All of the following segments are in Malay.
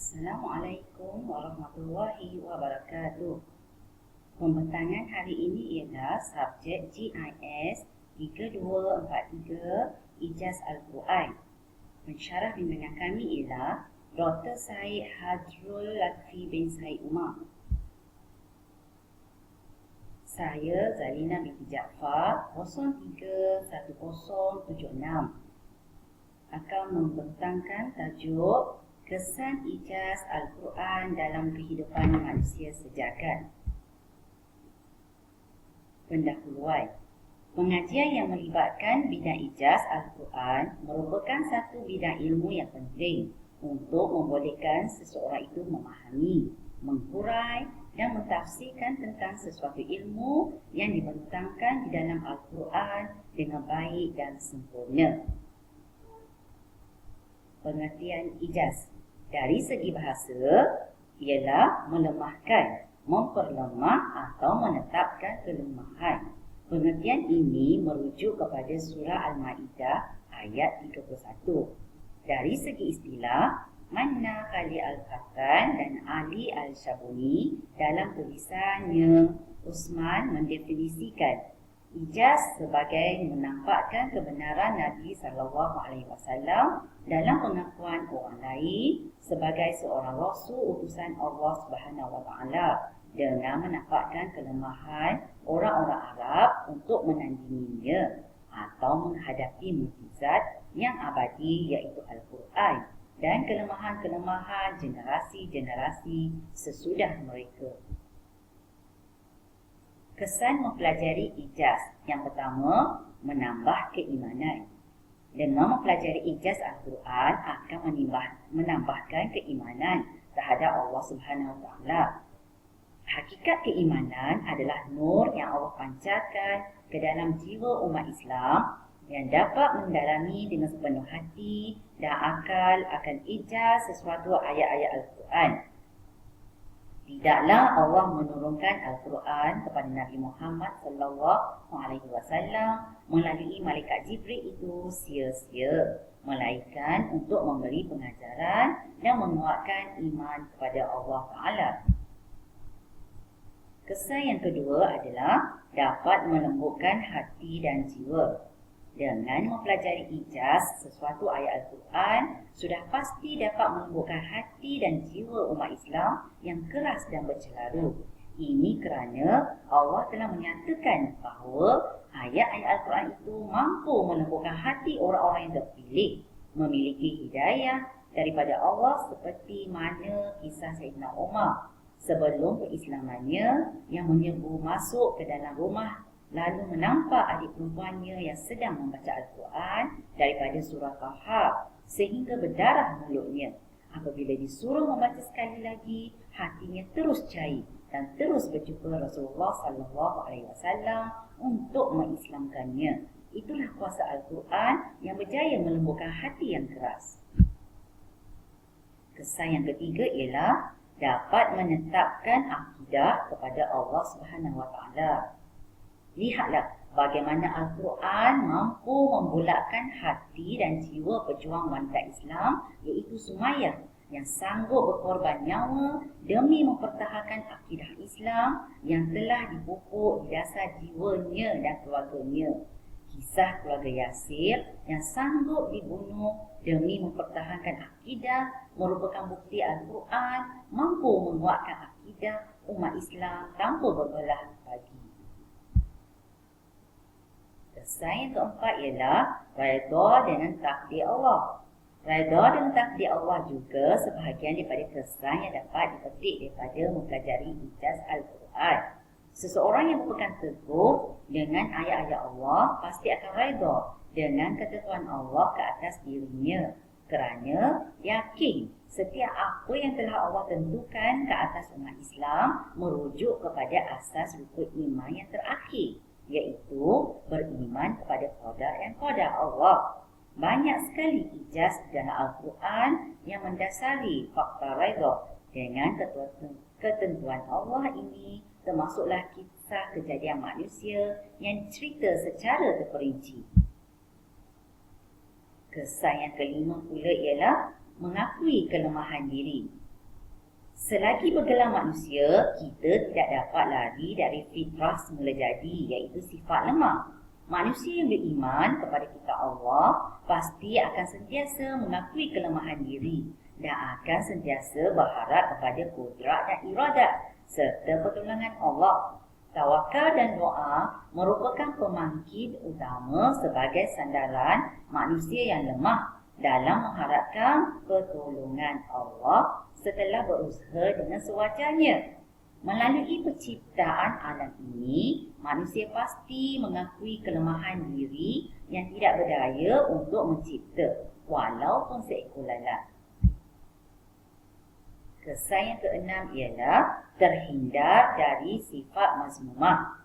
Assalamualaikum warahmatullahi wabarakatuh. Pembentangan hari ini ialah subjek GIS 3243 Ijaz Al-Quran. Pensyarah bimbingan kami ialah Dr. Syed Hadrul Latfi bin Syed Umar. Saya Zalina binti Jaafar 031076 akan membentangkan tajuk Kesan Ijaz Al-Quran dalam kehidupan manusia sejagat. Pendahuluan. Pengajian yang melibatkan bidang ijaz Al-Quran merupakan satu bidang ilmu yang penting untuk membolehkan seseorang itu memahami, menghurai dan mentafsirkan tentang sesuatu ilmu yang dibentangkan di dalam Al-Quran dengan baik dan sempurna. Pengertian ijaz dari segi bahasa ialah melemahkan, memperlemah atau menetapkan kelemahan. Pengertian ini merujuk kepada surah Al-Ma'idah ayat 31. Dari segi istilah, Manna Khalil Al-Fatan dan Ali Al-Syabuni dalam tulisannya Usman mendefinisikan ijaz sebagai menampakkan kebenaran Nabi SAW dalam pengakuan orang lain sebagai seorang rasul utusan Allah SWT dengan menampakkan kelemahan orang-orang Arab untuk menandinginya atau menghadapi mukjizat yang abadi iaitu Al-Quran dan kelemahan-kelemahan generasi-generasi sesudah mereka. Kesan mempelajari ijaz. Yang pertama, menambah keimanan. Dengan mempelajari ijaz Al-Quran akan menambahkan keimanan terhadap Allah Subhanahu Wa. Hakikat keimanan adalah nur yang Allah pancarkan ke dalam jiwa umat Islam yang dapat mendalami dengan sepenuh hati dan akal akan ijaz sesuatu ayat-ayat Al-Quran. Tidaklah Allah menurunkan Al-Quran kepada Nabi Muhammad SAW melalui malaikat Jibril itu sia-sia, melainkan untuk memberi pengajaran dan menguatkan iman kepada Allah Ta'ala. Kesan yang kedua adalah dapat melembutkan hati dan jiwa. Dengan mempelajari ijaz sesuatu ayat Al-Quran sudah pasti dapat melembutkan hati dan jiwa umat Islam yang keras dan bercelaru. Ini kerana Allah telah menyatakan bahawa ayat-ayat Al-Quran itu mampu melembutkan hati orang-orang yang terpilih, memiliki hidayah daripada Allah seperti mana kisah Sayyidina Umar sebelum perislamannya yang menyerbu masuk ke dalam rumah lalu menampak adik perempuannya yang sedang membaca Al-Quran daripada surah Kahf sehingga berdarah mulutnya. Apabila disuruh membaca sekali lagi, hatinya terus cair dan terus berjumpa Rasulullah SAW untuk mengislamkannya. Itulah kuasa Al-Quran yang berjaya melembutkan hati yang keras. Kesan yang ketiga ialah dapat menetapkan akidah kepada Allah SWT. Lihatlah bagaimana Al-Quran mampu membulatkan hati dan jiwa pejuang wanita Islam iaitu Sumayyah yang sanggup berkorban nyawa demi mempertahankan akidah Islam yang telah dipupuk di dasar jiwanya dan keluarganya. Kisah keluarga Yasir yang sanggup dibunuh demi mempertahankan akidah merupakan bukti Al-Quran mampu menguatkan akidah umat Islam tanpa berbelah bagi. Kesan yang keempat ialah redha dengan takdir Allah. Redha dengan takdir Allah juga sebahagian daripada kesan yang dapat dipetik daripada mempelajari ijaz Al-Quran. Seseorang yang berpegang teguh dengan ayat-ayat Allah pasti akan redha dengan ketentuan Allah ke atas dirinya kerana yakin setiap apa yang telah Allah tentukan ke atas umat Islam merujuk kepada asas rukun iman yang terakhir, iaitu beriman kepada qada dan qadar Allah. Banyak sekali ijaz dalam Al-Quran yang mendasari fakta redha dengan ketentuan Allah ini, termasuklah kisah kejadian manusia yang dicerita secara terperinci. Kesan yang kelima pula ialah mengakui kelemahan diri. Selagi bergelar manusia, kita tidak dapat lari dari fitrah semula jadi, iaitu sifat lemah. Manusia yang beriman kepada kita Allah pasti akan sentiasa mengakui kelemahan diri dan akan sentiasa berharap kepada kudrat dan iradat serta pertolongan Allah. Tawakal dan doa merupakan pembangkit utama sebagai sandaran manusia yang lemah dalam mengharapkan pertolongan Allah setelah berusaha dengan sewajarnya. Melalui penciptaan alam ini, manusia pasti mengakui kelemahan diri yang tidak berdaya untuk mencipta, walaupun seekor lalat. Kesan yang keenam ialah terhindar dari sifat mazmumah.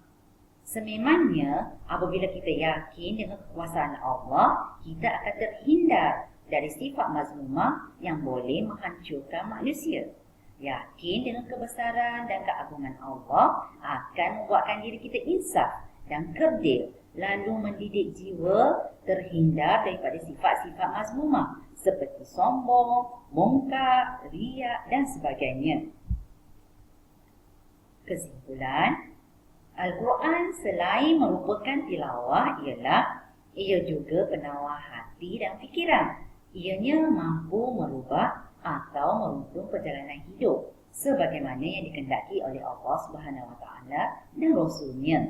Sememangnya, apabila kita yakin dengan kekuasaan Allah, kita akan terhindar dari sifat mazmumah yang boleh menghancurkan manusia. Yakin dengan kebesaran dan keagungan Allah akan membuatkan diri kita insaf dan kerdil, lalu mendidik jiwa terhindar daripada sifat-sifat mazmumah seperti sombong, mungkar, riak dan sebagainya. Kesimpulan, Al-Quran selain merupakan tilawah ialah ia juga penawar hati dan fikiran. Ianya mampu merubah atau menuntun perjalanan hidup sebagaimana yang dikehendaki oleh Allah Subhanahu Wa Taala dan Rasulnya.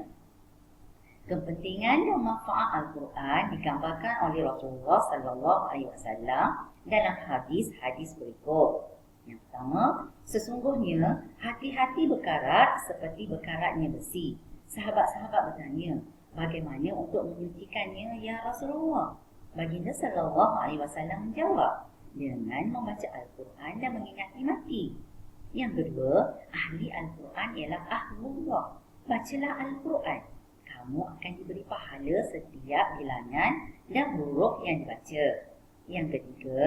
Kepentingan dan manfaat Al-Quran digambarkan oleh Rasulullah Sallallahu Alaihi Wasallam dalam hadis-hadis berikut. Yang pertama, sesungguhnya hati-hati berkarat seperti berkaratnya besi. Sahabat-sahabat bertanya, bagaimana untuk menyucikannya ya Rasulullah? Baginda Sallallahu Alaihi Wasallam menjawab, dengan membaca Al-Quran dan mengingati mati. Yang kedua, ahli Al-Quran ialah ahlullah. Bacalah Al-Quran. Kamu akan diberi pahala setiap bilangan dan huruf yang dibaca. Yang ketiga,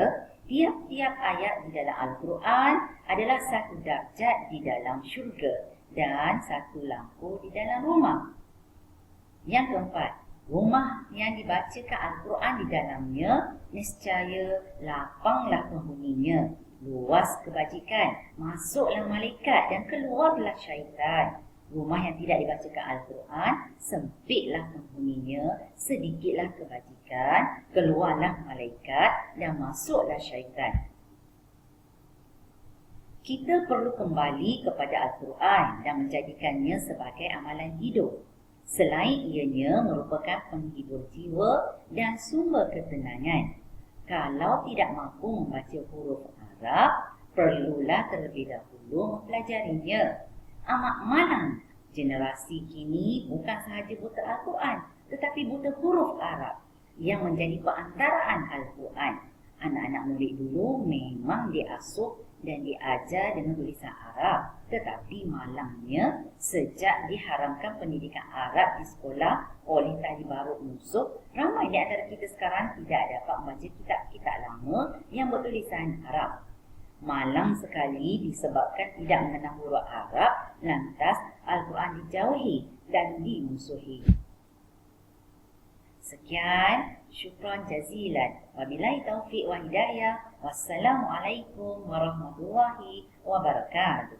tiap-tiap ayat di dalam Al-Quran adalah satu darjat di dalam syurga dan satu lampu di dalam rumah. Yang keempat, rumah yang dibacakan Al-Quran di dalamnya nescaya lapanglah penghuninya, luas kebajikan, masuklah malaikat dan keluarlah syaitan. Rumah yang tidak dibacakan Al-Quran, sempitlah penghuninya, sedikitlah kebajikan, keluarlah malaikat dan masuklah syaitan. Kita perlu kembali kepada Al-Quran dan menjadikannya sebagai amalan hidup. Selain ianya merupakan penghibur jiwa dan sumber ketenangan. Kalau tidak mampu membaca huruf Arab, perlulah terlebih dahulu mempelajarinya. Amat malang generasi kini bukan sahaja buta Al-Quran, tetapi buta huruf Arab yang menjadi perantaraan Al-Quran. Anak-anak murid dulu memang diasuh dan diajar dengan tulisan Arab, tetapi malangnya sejak diharamkan pendidikan Arab di sekolah oleh Tali Barut Musuh, ramai di antara kita sekarang tidak dapat membaca kitab-kitab lama yang bertulisan Arab. Malang sekali disebabkan tidak mengenal huruf Arab, lantas Al-Quran dijauhi dan dimusuhi. Sekian, syukran jazilan. Wabillahi taufiq wa hidayah. Wassalamualaikum warahmatullahi wabarakatuh.